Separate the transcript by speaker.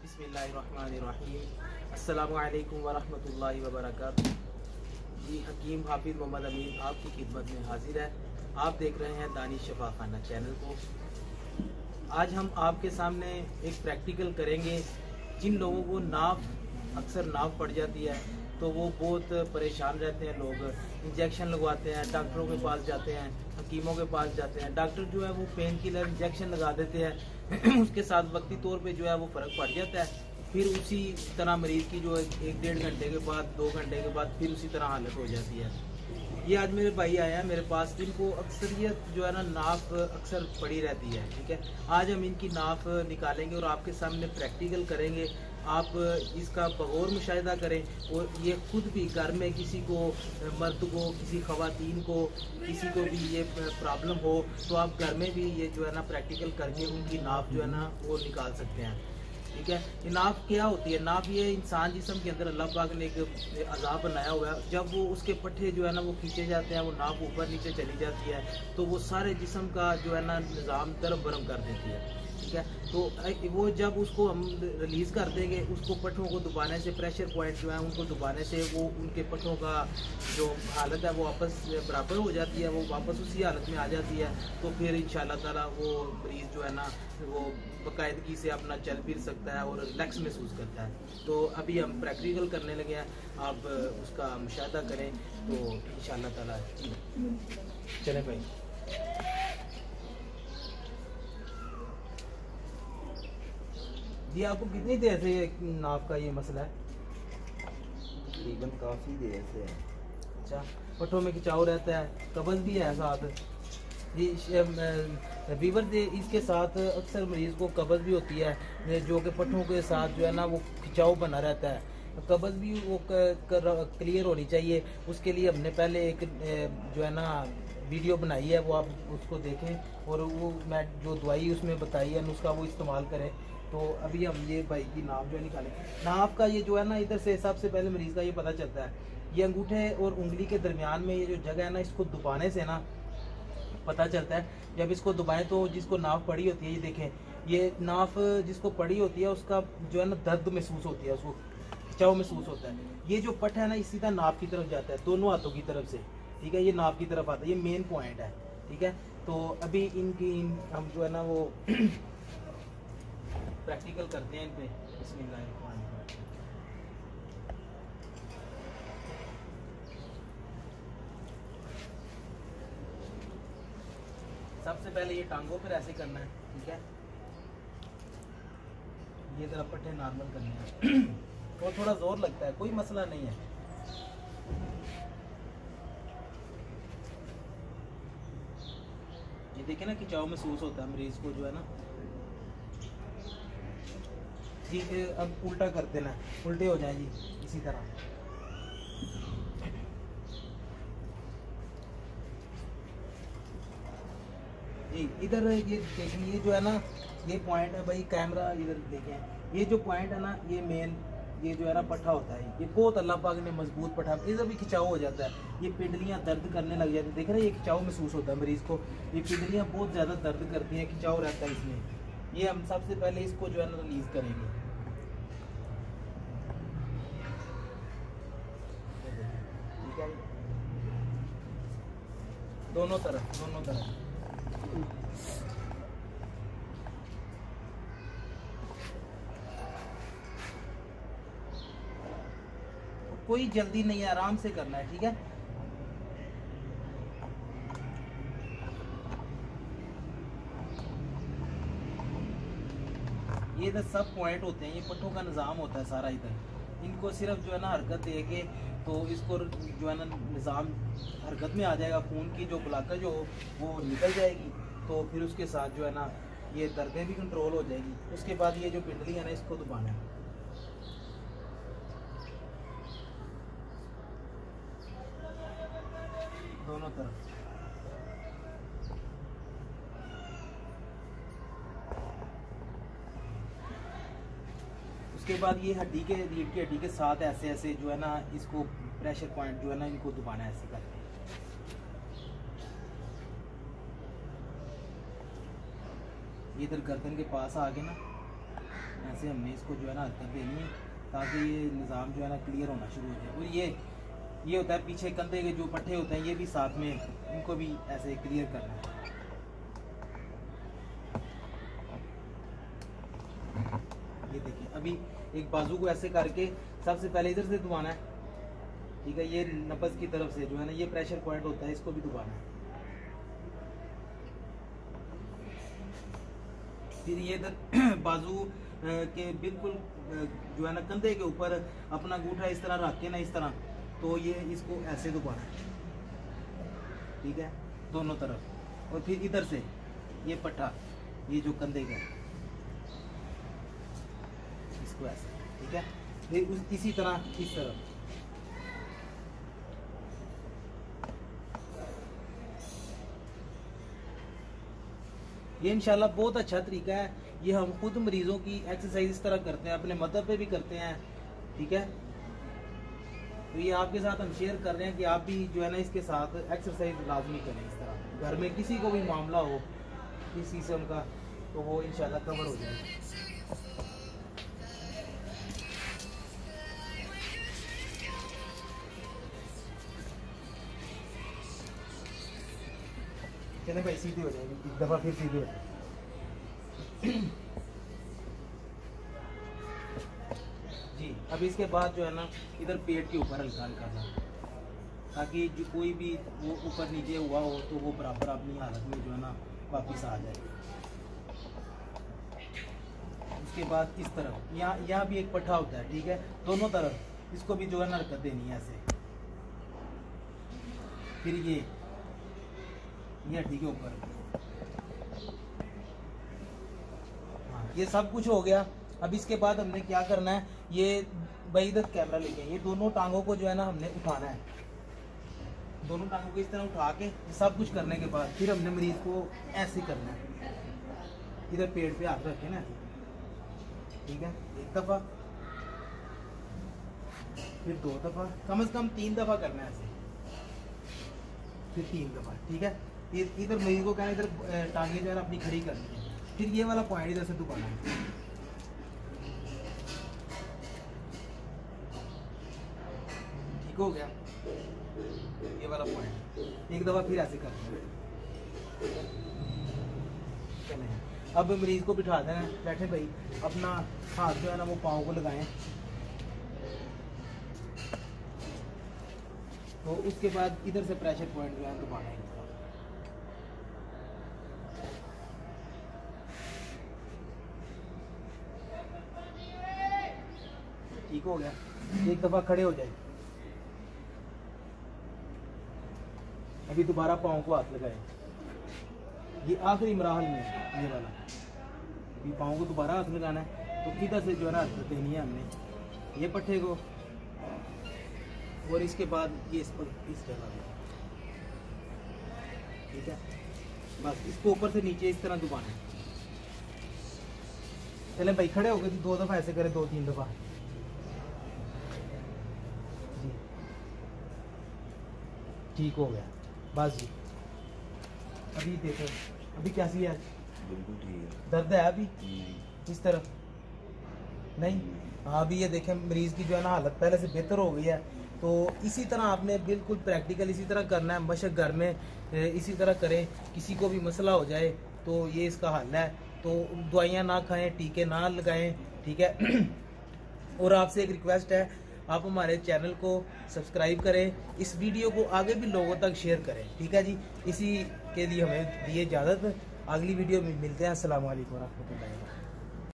Speaker 1: बिस्मिल्लाहिर्रहमानिर्रहीम। अस्सलामुअलैकुम वरहमतुल्लाहि वबरकातुहू। जी हकीम हाफिज़ मोहम्मद अमीन आपकी खिदमत में हाजिर है। आप देख रहे हैं दानिश शफाखाना चैनल को। आज हम आपके सामने एक प्रैक्टिकल करेंगे। जिन लोगों को नाफ अक्सर नाफ पड़ जाती है तो वो बहुत परेशान रहते हैं। लोग इंजेक्शन लगवाते हैं, डॉक्टरों के पास जाते हैं, हकीमों के पास जाते हैं। डॉक्टर जो है वो पेन किलर इंजेक्शन लगा देते हैं उसके साथ वक्ती तौर पे जो है वो फ़र्क पड़ जाता है। फिर उसी तरह मरीज़ की जो एक डेढ़ घंटे के बाद 2 घंटे के बाद फिर उसी तरह हालत हो जाती है। ये आज मेरे भाई आए हैं मेरे पास, जिनको अक्सरियत जो है ना नाफ अक्सर पड़ी रहती है। ठीक है, आज हम इनकी नाफ निकालेंगे और आपके सामने प्रैक्टिकल करेंगे। आप इसका बगौर मुशाहिदा करें और ये खुद भी घर में किसी को, मर्द को, किसी ख़वातीन को, किसी को भी ये प्रॉब्लम हो तो आप घर में भी ये जो है ना प्रैक्टिकल करके उनकी नाफ जो है ना वो निकाल सकते हैं। ठीक है, ये नाफ क्या होती है? नाफ ये इंसान जिस्म के अंदर अल्लाह पाक ने एक अज़ाब बनाया हुआ है। जब वो उसके पट्टे जो है ना वो खींचे जाते हैं, वो नाफ ऊपर नीचे चली जाती है तो वो सारे जिस्म का जो है ना निज़ाम तरफ बरम कर देती है। ठीक है, तो वो जब उसको हम रिलीज़ कर देंगे, उसको पट्टों को दबाने से, प्रेशर पॉइंट जो है उनको दबाने से वो उनके पट्टों का जो हालत है वो वापस बराबर हो जाती है, वो वापस उसी हालत में आ जाती है। तो फिर इंशाल्लाह ताला वो मरीज़ जो है ना वो बाकायदगी से अपना चल फिर सकता है और रिलैक्स महसूस करता है। तो अभी हम प्रैक्टिकल करने लगे हैं, आप उसका मुशाहिदा करें तो इंशाल्लाह ताला चले भाई। जी आपको कितनी देर से ये नाफ का ये मसला है?
Speaker 2: तकरीबन काफ़ी देर से है।
Speaker 1: अच्छा, पट्टों में खिंचाव रहता है, कब्ज़ भी है साथ। जी वीवर से इसके साथ अक्सर मरीज़ को कब्ज़ भी होती है, जो कि पट्टों के साथ जो है ना वो खिंचाव बना रहता है। कब्ज़ भी वो क्लियर होनी चाहिए। उसके लिए हमने पहले एक जो है ना वीडियो बनाई है, वो आप उसको देखें और वो मैं जो दवाई उसमें बताई है उसका वो इस्तेमाल करें। तो अभी हम ये भाई की नाफ जो निकालें। नाफ का ये जो है ना इधर से सबसे पहले मरीज़ का ये पता चलता है, ये अंगूठे और उंगली के दरमियान में ये जो जगह है ना, इसको दबाने से ना पता चलता है। जब इसको दबाएं तो जिसको नाफ पड़ी होती है, ये देखें, ये नाफ जिसको पड़ी होती है उसका जो है ना दर्द महसूस होती है, उसको खिंचाव महसूस होता है। ये जो पट है ना इसी तरह नाफ की तरफ जाता है, दोनों हाथों की तरफ से। ठीक है, ये नाफ की तरफ आता है, ये मेन पॉइंट है। ठीक है, तो अभी इनकी हम जो है ना वो प्रैक्टिकल करते हैं इन पे। बिस्मिल्लाहिर्रहमानिर्रहीम। सबसे पहले ये टांगों पर ऐसे करना है। ठीक है, ये जरा पट्टे नॉर्मल करने हैं तो थोड़ा जोर लगता है, कोई मसला नहीं है। ये देखें ना खिंचाव महसूस होता है मरीज को जो है ना। जी अब उल्टा कर देना, उल्टे हो जाए जी इसी तरह। जी इधर ये देखें, ये जो है ना ये पॉइंट है भाई, कैमरा इधर देखें, ये जो पॉइंट है ना ये मेन, ये जो है ना पट्टा होता है, ये बहुत अल्लाह पाक ने मजबूत पट्टा, इधर भी खिंचाव हो जाता है, ये पिंडलियाँ दर्द करने लग जाती है। देख रहे हैं ये खिंचाव महसूस होता है मरीज़ को, ये पिंडलियाँ बहुत ज़्यादा दर्द करती हैं, खिंचाव रहता है इसमें। ये हम सबसे पहले इसको जो है ना रिलीज़ करेंगे। ठीक है, दोनों तरफ, दोनों तरफ। कोई जल्दी नहीं है, आराम से करना है। ठीक है, ये इधर सब पॉइंट होते हैं, ये पट्टों का निज़ाम होता है सारा इधर। इनको सिर्फ जो है ना हरकत दे के तो इसको जो है ना निज़ाम हरकत में आ जाएगा, खून की जो ब्लॉकेज हो वो निकल जाएगी। तो फिर उसके साथ जो है ना ये दर्दें भी कंट्रोल हो जाएगी। उसके बाद ये जो पिंडली है ना इसको दबाना है दोनों तरफ। उसके बाद ये हड्डी के, रीढ़ की हड्डी के साथ ऐसे ऐसे जो है ना इसको प्रेशर पॉइंट जो है ना इनको दबाना है ऐसे करके। इधर गर्दन के पास आके ना ऐसे हमने इसको जो है ना हरकत देनी है ताकि ये निज़ाम जो है ना क्लियर होना शुरू हो जाए। और ये होता है पीछे कंधे के जो पट्टे होते हैं ये भी साथ में इनको भी ऐसे क्लियर करना है। ये देखिए अभी एक बाजू को ऐसे करके सबसे पहले इधर से दबाना है, ठीक है। ये नब्ज की तरफ से जो है ना ये प्रेशर पॉइंट होता है, इसको भी दबाना है। फिर ये इधर बाजू के बिल्कुल जो है ना कंधे के ऊपर अपना अंगूठा इस तरह रख के ना इस तरह, तो ये इसको ऐसे दबाना है, ठीक है, दोनों तरफ। और फिर इधर से ये पट्टा, ये जो कंधे का, इसको ऐसे, ठीक है। फिर इसी तरह इस तरफ, ये इंशाल्लाह बहुत अच्छा तरीका है। ये हम खुद मरीजों की एक्सरसाइज इस तरह करते हैं, अपने मदद पे भी करते हैं, ठीक है। तो ये आपके साथ हम शेयर कर रहे हैं कि आप भी जो है ना इसके साथ एक्सरसाइज लाजमी करें। इस तरह घर में किसी को भी मामला हो इस किस्म का तो वो इंशाल्लाह कवर हो जाएगा। चले भाई सीधे हो जाएगी, एक दफ़ा फिर सीधे हो जाएगी। जी अब इसके बाद जो है ना इधर पेट के ऊपर हल्का हल्का सा, ताकि जो कोई भी वो ऊपर नीचे हुआ हो तो वो बराबर अपनी हालत में जो है ना वापस आ जाए। उसके बाद इस तरफ यहाँ भी एक पट्टा होता है, ठीक है, दोनों तरफ इसको भी जो है ना हरकत देनी है ऐसे। फिर ये हड्डी के ऊपर, हाँ ये सब कुछ हो गया। अब इसके बाद हमने क्या करना है, ये भाई इधर कैमरा लेके ये दोनों टांगों को जो है ना हमने उठाना है। दोनों टांगों को इस तरह उठा के सब कुछ करने के बाद फिर हमने मरीज को ऐसे करना है, इधर पेट पे हाथ रखे ना, ठीक है, एक दफ़ा, फिर 2 दफ़ा, कम से कम 3 दफ़ा करना है ऐसे, फिर 3 दफ़ा, ठीक है। इधर मरीज को कहना इधर टांगे जो है अपनी खड़ी करनी है। फिर ये वाला पॉइंट इधर से दबाना है, ठीक हो गया। ये वाला पॉइंट एक दफ़ा फिर ऐसे करना है। चलें अब मरीज को बिठा देना है, बैठे भाई, अपना हाथ जो है ना वो पाँव को लगाएं। तो उसके बाद इधर से प्रेशर पॉइंट जो है दबाना है। ठीक हो गया, एक दफ़ा खड़े हो जाए। अभी दोबारा पाँव को हाथ लगाए, ये आखिरी मराहल में ये वाला, अभी पाँव को दोबारा हाथ लगाना है। तो इधर से जो है ना हरकत देनी है हमने ये पट्टे को, और इसके बाद ये इस पर इस जगह पे, ठीक है, बस इसको ऊपर से नीचे इस तरह दबाना है। चले भाई खड़े हो गए, 2 दफ़ा ऐसे करें, 2-3 दफ़ा जी, ठीक हो गया बस जी। अभी देखो अभी कैसी है,
Speaker 2: बिल्कुल ठीक है।
Speaker 1: दर्द है अभी
Speaker 2: नहीं।
Speaker 1: इस तरफ नहीं? हाँ अभी ये देखें मरीज़ की जो है ना हालत पहले से बेहतर हो गई है। तो इसी तरह आपने बिल्कुल प्रैक्टिकल इसी तरह करना है, मशक घर में इसी तरह करें। किसी को भी मसला हो जाए तो ये इसका हल है। तो दवाइयाँ ना खाएं, टीके ना लगाएं, ठीक है। और आपसे एक रिक्वेस्ट है, आप हमारे चैनल को सब्सक्राइब करें, इस वीडियो को आगे भी लोगों तक शेयर करें, ठीक है जी। इसी के लिए हमें दिए इजाज़त, अगली वीडियो में मिलते हैं। अस्सलाम वालेकुम व रहमतुल्लाहि।